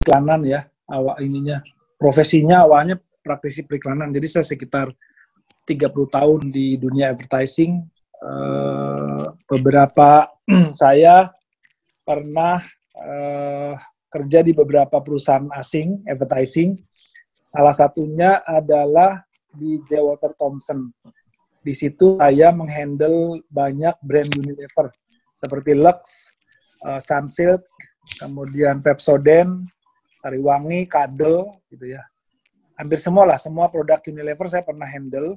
periklanan ya, profesinya awalnya praktisi periklanan, jadi saya sekitar 30 tahun di dunia advertising. Beberapa saya pernah kerja di beberapa perusahaan asing advertising. Salah satunya adalah di J. Walter Thompson. Di situ saya menghandle banyak brand Unilever seperti Lux, Sunsilk, kemudian Pepsodent, Sariwangi, Kadel, gitu ya. Hampir semua produk Unilever saya pernah handle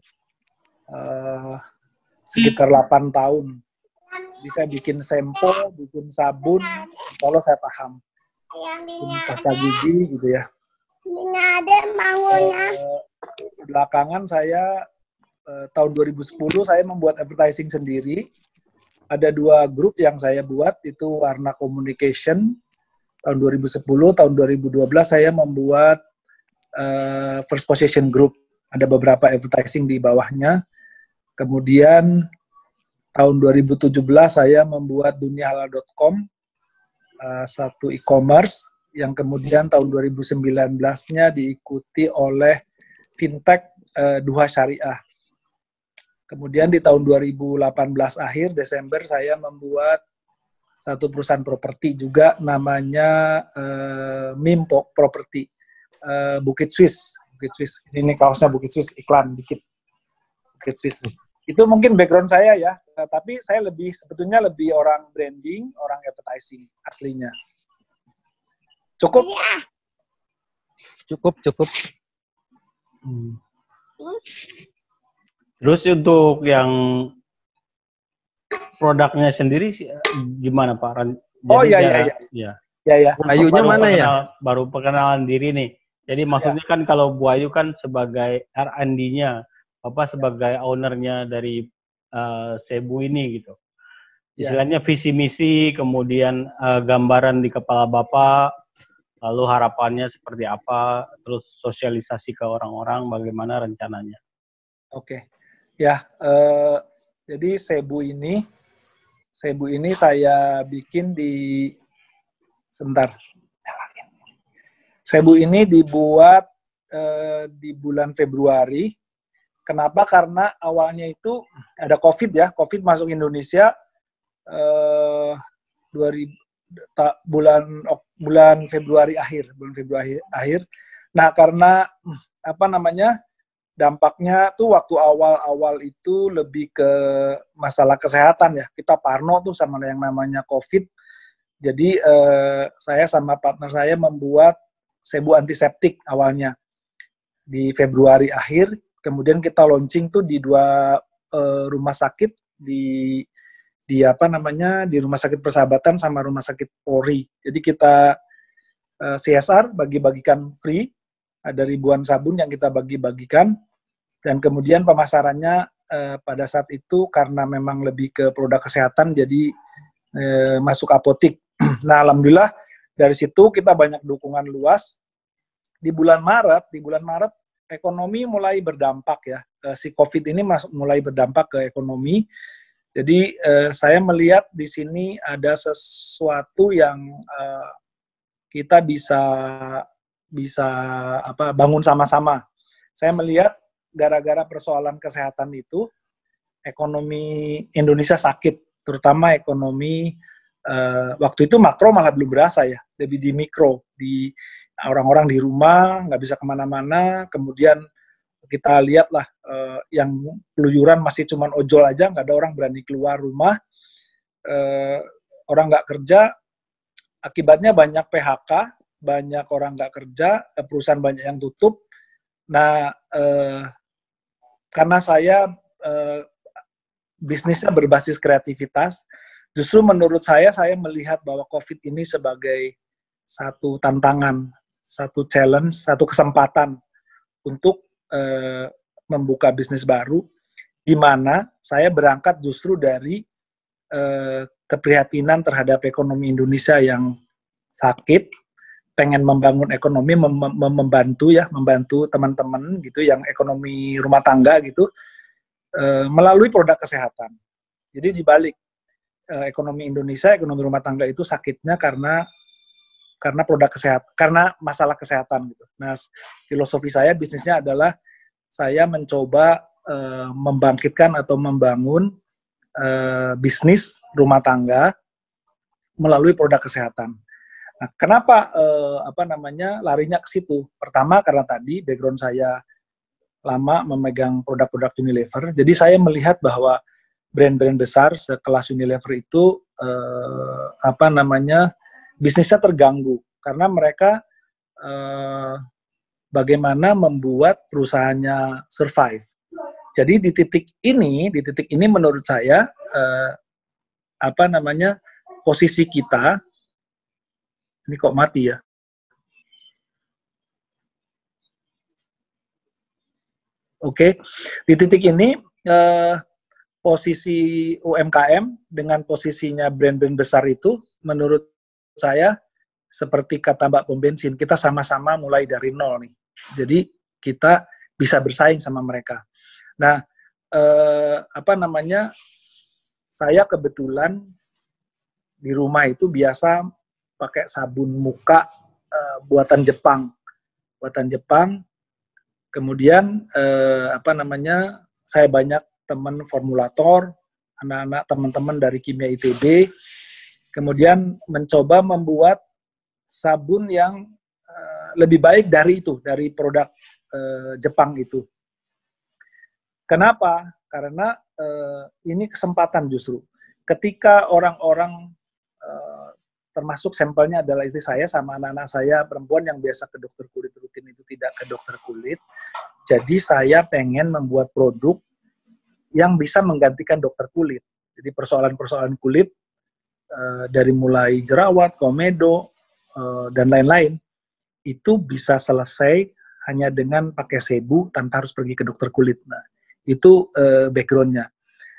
sekitar 8 tahun. Bisa bikin sampo, bikin sabun, kalau saya paham. Pasta gigi, gitu ya. Belakangan saya tahun 2010 saya membuat advertising sendiri. Ada 2 grup yang saya buat, itu Warna Communication tahun 2010, tahun 2012 saya membuat First Position Group. Ada beberapa advertising di bawahnya. Kemudian tahun 2017 saya membuat duniahalal.com, satu e-commerce yang kemudian tahun 2019-nya diikuti oleh fintech Duha Syariah. Kemudian di tahun 2018 akhir Desember saya membuat satu perusahaan properti juga namanya MIM Property, Bukit Swiss. Ini kaosnya Bukit Swiss, iklan dikit. Bukit Swiss. Itu mungkin background saya ya, tapi saya sebetulnya lebih orang branding, orang advertising aslinya. Cukup? Cukup. Terus untuk yang produknya sendiri gimana Pak? Ya. Ayunya mana ya? Baru perkenalan diri nih. Jadi maksudnya kan kalau Bu Ayu kan sebagai R&D-nya, Bapak sebagai ownernya dari Cebu ini gitu. Istilahnya visi misi, kemudian gambaran di kepala Bapak, lalu harapannya seperti apa, terus sosialisasi ke orang-orang bagaimana rencananya. Oke. Ya, jadi Cebu ini saya bikin Cebu ini dibuat di bulan Februari. Kenapa? Karena awalnya itu ada COVID ya, COVID masuk Indonesia bulan Februari akhir. Nah, karena dampaknya tuh waktu awal-awal itu lebih ke masalah kesehatan ya. Kita parno tuh sama yang namanya COVID. Jadi saya sama partner saya membuat Cebu antiseptik awalnya di Februari akhir. Kemudian kita launching tuh di 2 rumah sakit di Rumah Sakit Persahabatan sama Rumah Sakit Polri. Jadi kita CSR bagi-bagikan free. Ada ribuan sabun yang kita bagi-bagikan. Dan kemudian pemasarannya pada saat itu karena memang lebih ke produk kesehatan, jadi masuk apotik. Nah, alhamdulillah dari situ kita banyak dukungan luas. Di bulan Maret ekonomi mulai berdampak ya. Si COVID ini mulai berdampak ke ekonomi. Jadi saya melihat di sini ada sesuatu yang kita bisa bangun sama-sama. Saya melihat gara-gara persoalan kesehatan itu, ekonomi Indonesia sakit, terutama ekonomi waktu itu makro malah belum berasa ya, lebih di mikro, di orang-orang di rumah nggak bisa kemana-mana, kemudian kita lihatlah yang keluyuran masih cuman ojol aja, nggak ada orang berani keluar rumah, orang nggak kerja, akibatnya banyak PHK, banyak orang nggak kerja, perusahaan banyak yang tutup. Nah, karena saya bisnisnya berbasis kreativitas, justru menurut saya melihat bahwa COVID ini sebagai satu tantangan, satu challenge, satu kesempatan untuk membuka bisnis baru, di mana saya berangkat justru dari keprihatinan terhadap ekonomi Indonesia yang sakit, pengen membangun ekonomi, membantu teman-teman gitu yang ekonomi rumah tangga gitu, melalui produk kesehatan. Jadi dibalik ekonomi Indonesia, ekonomi rumah tangga itu sakitnya karena karena produk kesehatan, karena masalah kesehatan gitu. Nah, filosofi saya bisnisnya adalah saya mencoba membangkitkan atau membangun bisnis rumah tangga melalui produk kesehatan. Nah, kenapa larinya ke situ? Pertama karena tadi background saya lama memegang produk-produk Unilever, jadi saya melihat bahwa brand-brand besar sekelas Unilever itu bisnisnya terganggu karena mereka bagaimana membuat perusahaannya survive. Jadi di titik ini menurut saya posisi kita ini kok mati ya. Oke, di titik ini posisi UMKM dengan posisinya brand-brand besar itu menurut saya seperti kata Mbak pom bensin, kita sama-sama mulai dari nol nih. Jadi kita bisa bersaing sama mereka. Nah, saya kebetulan di rumah itu biasa pakai sabun muka buatan Jepang. Kemudian saya banyak teman formulator, anak-anak teman-teman dari Kimia ITB, kemudian mencoba membuat sabun yang lebih baik dari produk Jepang itu. Kenapa? Karena ini kesempatan justru. Ketika orang-orang termasuk sampelnya adalah istri saya sama anak-anak saya perempuan yang biasa ke dokter kulit rutin itu tidak ke dokter kulit. Jadi saya pengen membuat produk yang bisa menggantikan dokter kulit. Jadi persoalan-persoalan kulit dari mulai jerawat, komedo, dan lain-lain itu bisa selesai hanya dengan pakai sebu tanpa harus pergi ke dokter kulit. Nah, itu background-nya.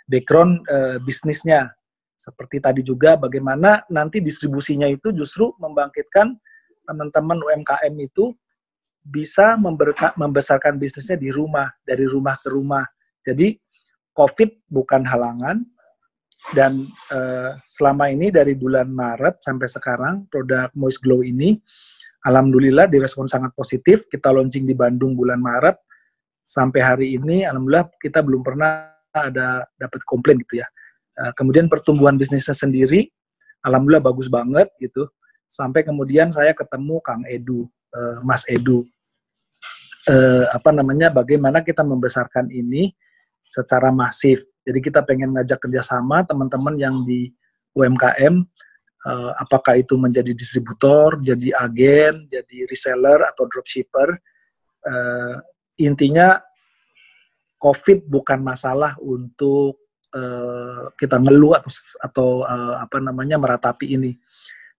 Background bisnisnya. Seperti tadi juga bagaimana nanti distribusinya itu justru membangkitkan teman-teman UMKM itu bisa membesarkan bisnisnya di rumah, dari rumah ke rumah. Jadi COVID bukan halangan, dan selama ini dari bulan Maret sampai sekarang produk Moist Glow ini alhamdulillah direspon sangat positif. Kita launching di Bandung bulan Maret, sampai hari ini alhamdulillah kita belum pernah ada dapat komplain gitu ya. Kemudian pertumbuhan bisnisnya sendiri alhamdulillah bagus banget gitu. Sampai kemudian saya ketemu Kang Edu, Mas Edu. Bagaimana kita membesarkan ini secara masif. Jadi kita pengen ngajak kerjasama teman-teman yang di UMKM, apakah itu menjadi distributor, jadi agen, jadi reseller atau dropshipper. Intinya COVID bukan masalah untuk kita ngeluh atau meratapi ini.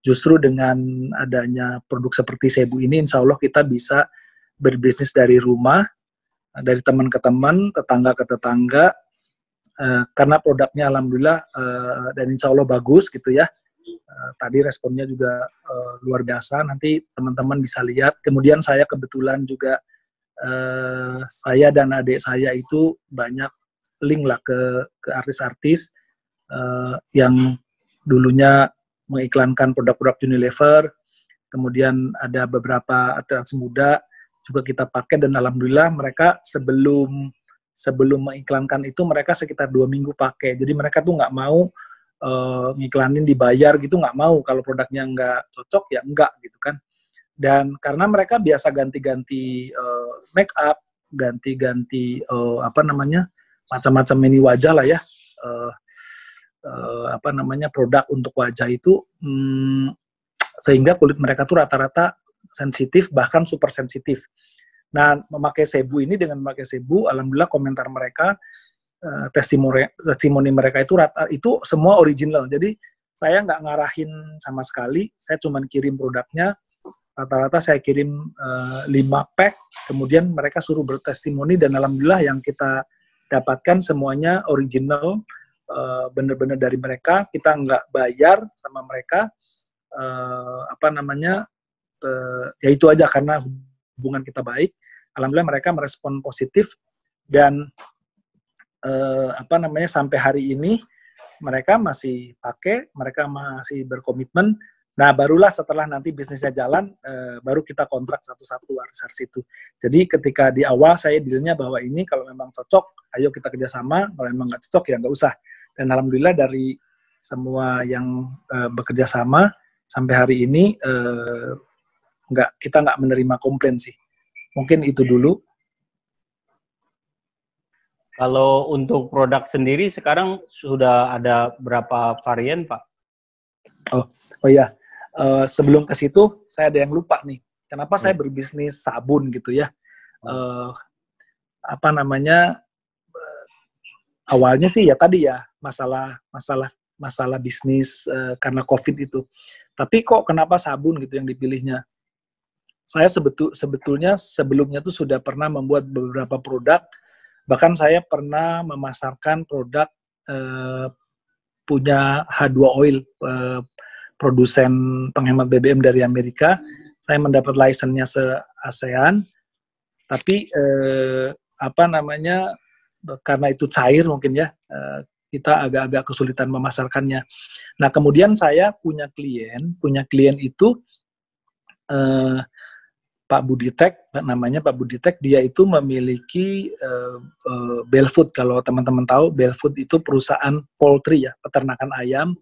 Justru dengan adanya produk seperti Sebu ini, insya Allah kita bisa berbisnis dari rumah, dari teman ke teman, tetangga ke tetangga, karena produknya alhamdulillah dan insya Allah bagus gitu ya. Tadi responnya juga luar biasa, nanti teman-teman bisa lihat. Kemudian saya kebetulan juga saya dan adik saya itu banyak link lah ke artis-artis yang dulunya mengiklankan produk-produk Unilever. Kemudian ada beberapa artis muda juga kita pakai, dan alhamdulillah mereka sebelum mengiklankan itu mereka sekitar 2 minggu pakai. Jadi mereka tuh nggak mau ngiklanin dibayar gitu, nggak mau. Kalau produknya nggak cocok ya enggak gitu kan. Dan karena mereka biasa ganti-ganti make up, ganti-ganti macam-macam mini wajah lah ya, produk untuk wajah itu, sehingga kulit mereka tuh rata-rata sensitif, bahkan super sensitif. Nah, memakai Sebu ini, dengan memakai Sebu, alhamdulillah komentar mereka, testimoni mereka itu semua original. Jadi saya nggak ngarahin sama sekali, saya cuma kirim produknya. Rata-rata saya kirim 5 pack, kemudian mereka suruh bertestimoni, dan alhamdulillah yang kita dapatkan semuanya original, benar-benar dari mereka. Kita nggak bayar sama mereka, ya itu aja, karena hubungan kita baik. Alhamdulillah mereka merespon positif, dan sampai hari ini mereka masih pakai, mereka masih berkomitmen. Nah, barulah setelah nanti bisnisnya jalan, baru kita kontrak satu-satu artis-artis itu. Jadi ketika di awal saya dealnya bahwa ini kalau memang cocok, ayo kita kerjasama. Kalau memang nggak cocok, ya nggak usah. Dan alhamdulillah dari semua yang bekerja sama sampai hari ini kita nggak menerima komplain sih. Mungkin itu dulu. Kalau untuk produk sendiri sekarang sudah ada berapa varian, Pak? Oh iya. Sebelum ke situ, saya ada yang lupa nih. Kenapa saya berbisnis sabun gitu ya? Apa namanya? Awalnya sih ya tadi ya masalah bisnis karena COVID itu. Tapi kok kenapa sabun gitu yang dipilihnya? Saya sebetulnya sebelumnya tuh sudah pernah membuat beberapa produk. Bahkan saya pernah memasarkan produk punya H2 Oil, produsen penghemat BBM dari Amerika. Saya mendapat license-nya se-ASEAN, tapi karena itu cair mungkin ya, kita agak-agak kesulitan memasarkannya. Nah, kemudian saya punya klien itu Pak Buditek, namanya Pak Buditek, dia itu memiliki Belfood. Kalau teman-teman tahu, Belfood itu perusahaan poultry ya, peternakan ayam,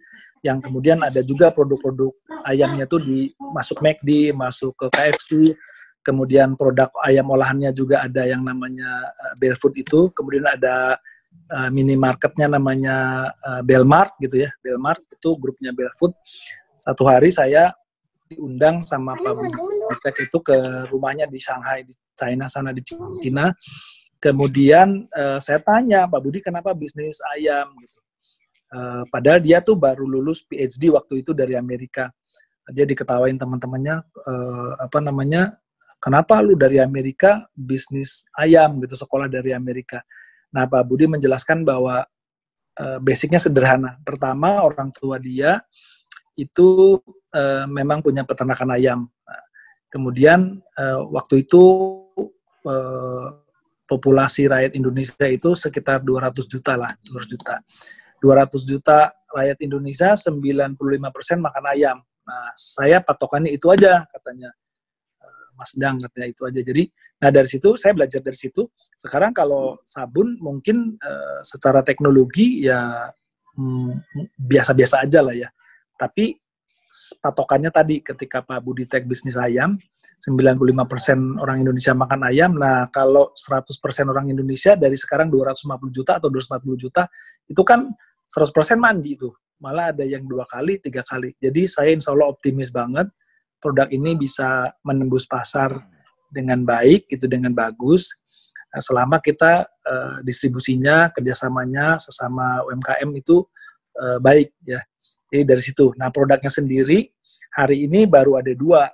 yang kemudian ada juga produk-produk ayamnya tuh masuk McD, masuk ke KFC, kemudian produk ayam olahannya juga ada yang namanya Belfood itu, kemudian ada minimarketnya namanya Belmart gitu ya, Belmart itu grupnya Belfood. Satu hari saya diundang sama Pak Buditek itu ke rumahnya di Shanghai, di China sana, di Cina. Kemudian saya tanya, Pak Budi kenapa bisnis ayam gitu. Padahal dia tuh baru lulus PhD waktu itu dari Amerika. Dia diketawain teman-temannya, kenapa lu dari Amerika bisnis ayam gitu, sekolah dari Amerika. Nah, Pak Budi menjelaskan bahwa basicnya sederhana. Pertama, orang tua dia itu memang punya peternakan ayam. Nah, kemudian waktu itu populasi rakyat Indonesia itu sekitar 200 juta lah, 200 juta. 200 juta rakyat Indonesia, 95% makan ayam. Nah, saya patokannya itu aja, katanya Mas Dang, katanya itu aja. Jadi, nah dari situ, saya belajar dari situ. Sekarang kalau sabun mungkin secara teknologi ya biasa-biasa aja lah ya. Tapi patokannya tadi ketika Pak Buditek bisnis ayam, 95% orang Indonesia makan ayam. Nah, kalau 100% orang Indonesia dari sekarang 250 juta atau 240 juta, itu kan 100% mandi itu. Malah ada yang 2 kali, 3 kali. Jadi saya insya Allah optimis banget produk ini bisa menembus pasar dengan baik, itu dengan bagus. Selama kita distribusinya, kerjasamanya sesama UMKM itu baik ya. Jadi dari situ. Nah, produknya sendiri hari ini baru ada dua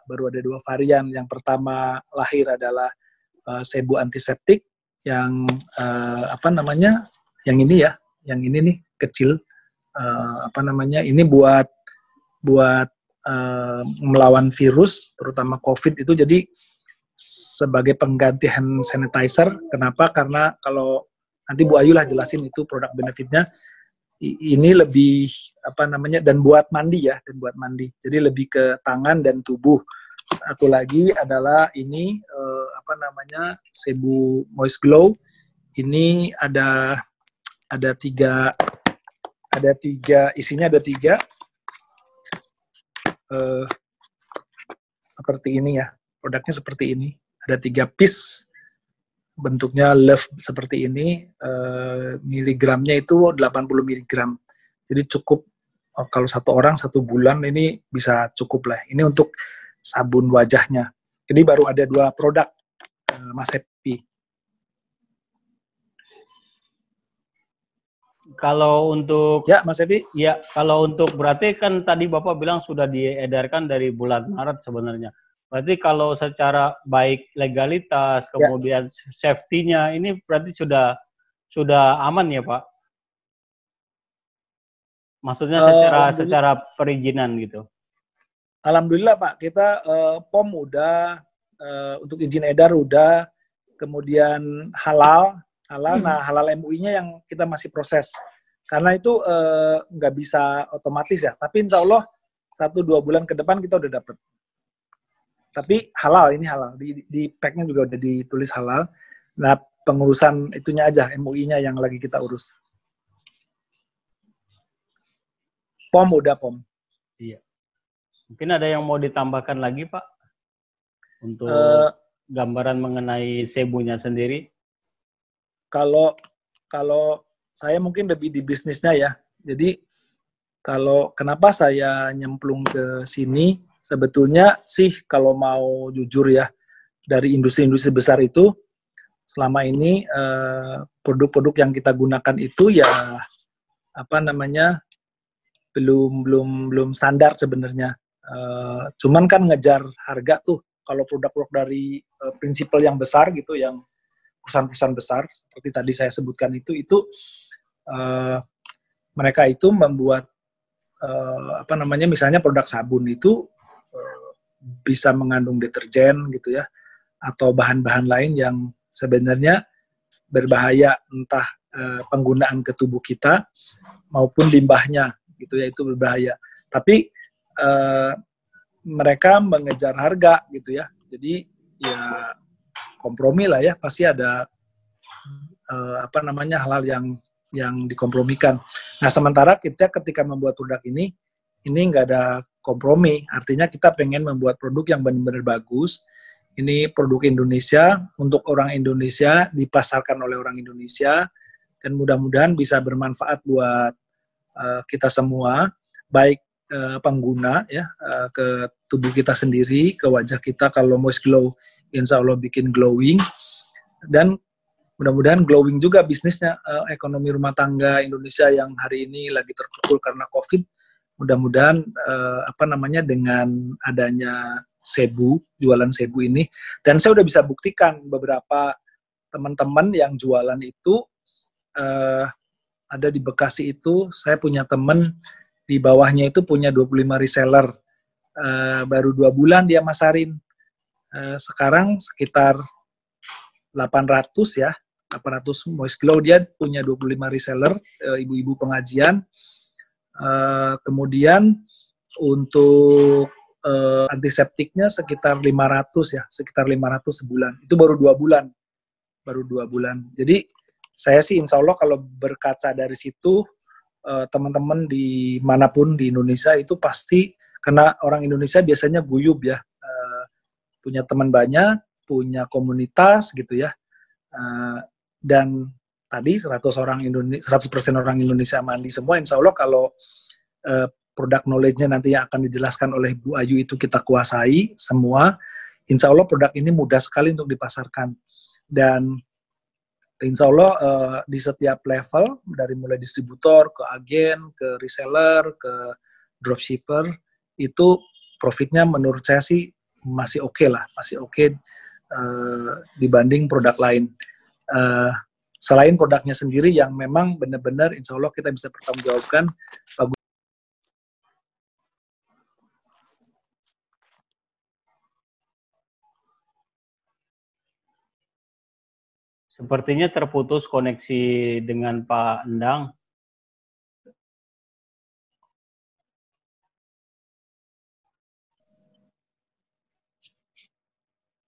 varian. Yang pertama lahir adalah sebu antiseptik yang yang ini ya, yang ini nih kecil, ini buat melawan virus, terutama COVID itu. Jadi sebagai pengganti hand sanitizer. Kenapa? Karena kalau nanti Bu Ayu lah jelasin itu produk benefitnya. Ini lebih dan buat mandi ya, dan buat mandi. Jadi lebih ke tangan dan tubuh. Satu lagi adalah ini sebu Moist Glow. Ini ada tiga isinya, ada tiga seperti ini ya. Produknya seperti ini. Ada 3 piece. Bentuknya love seperti ini, miligramnya itu 80 miligram. Jadi cukup kalau 1 orang 1 bulan ini bisa cukup lah. Ini untuk sabun wajahnya. Jadi baru ada 2 produk, Mas Happy. Kalau untuk ya Mas Happy, ya kalau untuk berarti kan tadi Bapak bilang sudah diedarkan dari bulan Maret sebenarnya. Berarti kalau secara baik legalitas, kemudian safety-nya, ini berarti sudah aman ya, Pak? Maksudnya secara perizinan gitu. Alhamdulillah Pak, kita POM udah, untuk izin edar udah, kemudian halal. Nah halal MUI-nya yang kita masih proses. Karena itu nggak bisa otomatis ya, tapi insya Allah 1-2 bulan ke depan kita udah dapat. Tapi halal, ini halal. Di pack-nya juga udah ditulis halal. Nah, pengurusan itunya aja, MUI-nya yang lagi kita urus. POM udah POM. Iya. Mungkin ada yang mau ditambahkan lagi, Pak? Untuk gambaran mengenai Cebunya sendiri? Kalau saya mungkin lebih di bisnisnya ya. Jadi kalau kenapa saya nyemplung ke sini, sebetulnya sih kalau mau jujur ya, dari industri-industri besar itu, selama ini produk-produk yang kita gunakan itu ya apa namanya belum standar sebenarnya. Cuman kan ngejar harga tuh kalau produk-produk dari prinsipal yang besar gitu, yang perusahaan-perusahaan besar seperti tadi saya sebutkan itu mereka itu membuat apa namanya misalnya produk sabun itu bisa mengandung deterjen gitu ya, atau bahan-bahan lain yang sebenarnya berbahaya, entah penggunaan ke tubuh kita maupun limbahnya gitu ya, itu berbahaya. Tapi mereka mengejar harga gitu ya, jadi ya kompromi lah ya, pasti ada apa namanya hal-hal yang dikompromikan. Nah, sementara kita ketika membuat produk ini nggak ada kompromi, artinya kita pengen membuat produk yang benar-benar bagus. Ini produk Indonesia untuk orang Indonesia, dipasarkan oleh orang Indonesia, dan mudah-mudahan bisa bermanfaat buat kita semua, baik pengguna ya, ke tubuh kita sendiri, ke wajah kita. Kalau Moist Glow insya Allah bikin glowing, dan mudah-mudahan glowing juga bisnisnya, ekonomi rumah tangga Indonesia yang hari ini lagi terpukul karena COVID. Mudah-mudahan apa namanya dengan adanya Cebu, jualan Cebu ini, dan saya udah bisa buktikan beberapa teman-teman yang jualan itu ada di Bekasi itu, saya punya teman di bawahnya itu punya 25 reseller, baru 2 bulan dia masarin, sekarang sekitar 800 ya, 800 Moist Glow, dia punya 25 reseller, ibu-ibu pengajian. Kemudian untuk antiseptiknya sekitar 500 ya, sekitar 500 sebulan. Itu baru 2 bulan. Jadi saya sih insya Allah kalau berkaca dari situ, teman-teman di manapun di Indonesia itu pasti, karena orang Indonesia biasanya guyub ya, punya teman banyak, punya komunitas gitu ya, dan tadi 100% orang Indonesia mandi semua. Insya Allah kalau produk knowledge-nya nanti yang akan dijelaskan oleh Bu Ayu itu kita kuasai semua, insya Allah produk ini mudah sekali untuk dipasarkan. Dan insya Allah di setiap level, dari mulai distributor, ke agen, ke reseller, ke dropshipper, itu profitnya menurut saya sih masih oke lah, masih oke dibanding produk lain. Selain produknya sendiri yang memang benar-benar insya Allah kita bisa pertanggungjawabkan. Sepertinya terputus koneksi dengan Pak Endang.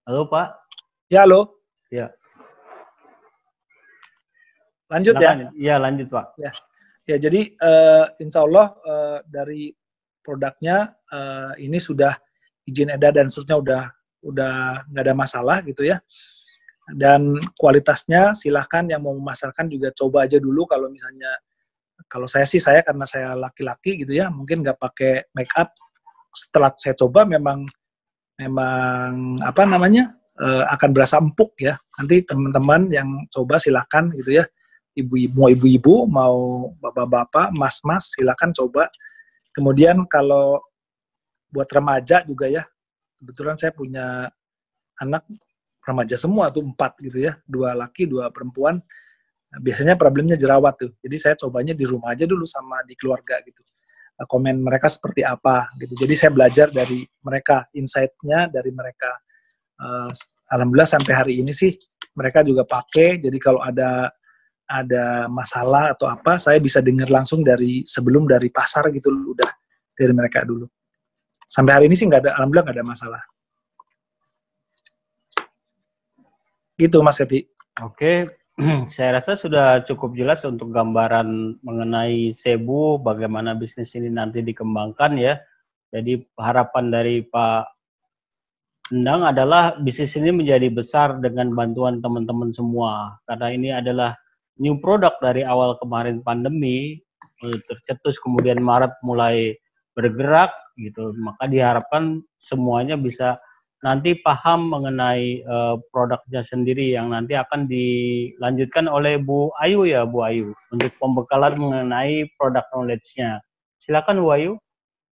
Halo Pak? Ya, halo. Ya. Lanjut Silakan. ya? Iya, lanjut Pak. Ya jadi insya Allah dari produknya ini sudah izin edar dan seterusnya udah nggak ada masalah gitu ya. Dan kualitasnya silahkan yang mau memasarkan juga coba aja dulu. Kalau misalnya, kalau saya sih, saya karena saya laki-laki gitu ya, mungkin nggak pakai make up. Setelah saya coba memang apa namanya akan berasa empuk ya. Nanti teman-teman yang coba silahkan gitu ya, ibu-ibu mau bapak-bapak, mas-mas, silahkan coba. Kemudian kalau buat remaja juga ya, kebetulan saya punya anak remaja semua tuh, 4 gitu ya, 2 laki 2 perempuan. Biasanya problemnya jerawat tuh, jadi saya cobanya di rumah aja dulu sama di keluarga gitu, komen mereka seperti apa gitu. Jadi saya belajar dari mereka, insight-nya dari mereka. Alhamdulillah sampai hari ini sih mereka juga pakai. Jadi kalau ada masalah atau apa, saya bisa dengar langsung dari sebelum dari pasar gitu, udah dari mereka dulu. Sampai hari ini sih nggak ada, alhamdulillah nggak ada masalah. Gitu Mas Happy. Oke, saya rasa sudah cukup jelas untuk gambaran mengenai Cebu, bagaimana bisnis ini nanti dikembangkan ya. Jadi harapan dari Pak Endang adalah bisnis ini menjadi besar dengan bantuan teman-teman semua. Karena ini adalah new product dari awal kemarin pandemi, tercetus kemudian Maret mulai bergerak gitu. Maka diharapkan semuanya bisa nanti paham mengenai produknya sendiri yang nanti akan dilanjutkan oleh Bu Ayu ya, Bu Ayu, untuk pembekalan mengenai product knowledge-nya. Silakan Bu Ayu.